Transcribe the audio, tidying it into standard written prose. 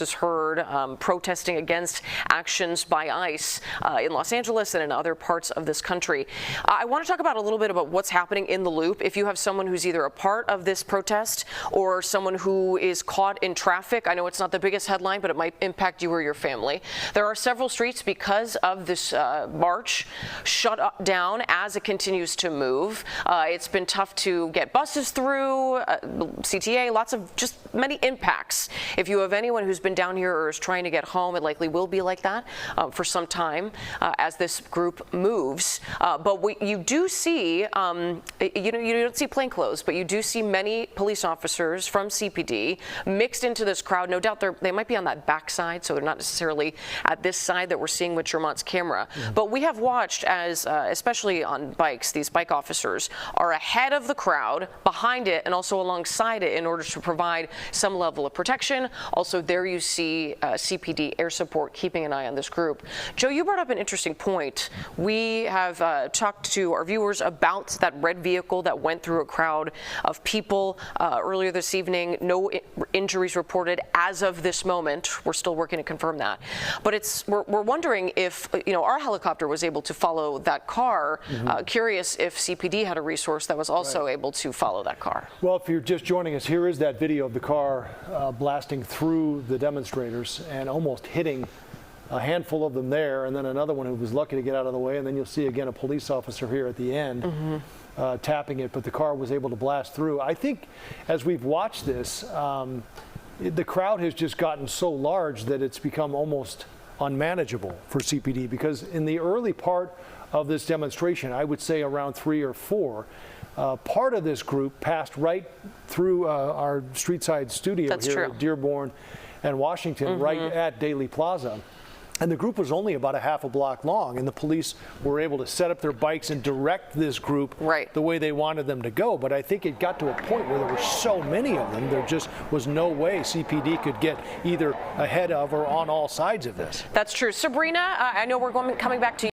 is heard protesting against actions by ICE in Los Angeles and in other parts of this country. I want to talk about a little bit about what's happening in the loop. If you have someone who's either a part of this protest or someone who is caught in traffic, I know it's not the biggest headline, but it might impact you or your family. There are several streets because of this march shut down as it continues to move. It's been tough to get buses through, CTA, lots of just many impacts. If you have anyone who's been down here or is trying to get home, it likely will be like that for some time as this group moves. But you do see, you don't see plainclothes, but you do see many police officers from CPD mixed into this crowd. No doubt they might be on that backside, so they're not necessarily at this side that we're seeing with Jermont's camera. But we have watched as, especially on bikes, these bike officers are ahead of the crowd, behind it, and also alongside it in order to provide some level of protection. Also, there you see CPD air support keeping an eye on this group. Joe, you brought up an interesting point. We have talked to our viewers about that red vehicle that went through a crowd of people earlier this evening. No injuries reported as of this moment. We're still working to confirm that. But we're wondering if our helicopter was able to follow that car. Curious if CPD had a resource that was also able to follow that car. Well, if you're just joining us, here is that video of the car blasting through the demonstrators and almost hitting a handful of them there, and then another one who was lucky to get out of the way, and then you'll see again a police officer here at the end tapping it, but the car was able to blast through. I think as we've watched this, the crowd has just gotten so large that it's become almost unmanageable for CPD, because in the early part of this demonstration, I would say around 3 or 4, part of this group passed right through our street side studio here at Dearborn and Washington, right at Daley Plaza. And the group was only about a half a block long, and the police were able to set up their bikes and direct this group the way they wanted them to go. But I think it got to a point where there were so many of them, there just was no way CPD could get either ahead of or on all sides of this. That's true. Sabrina, I know we're coming back to you.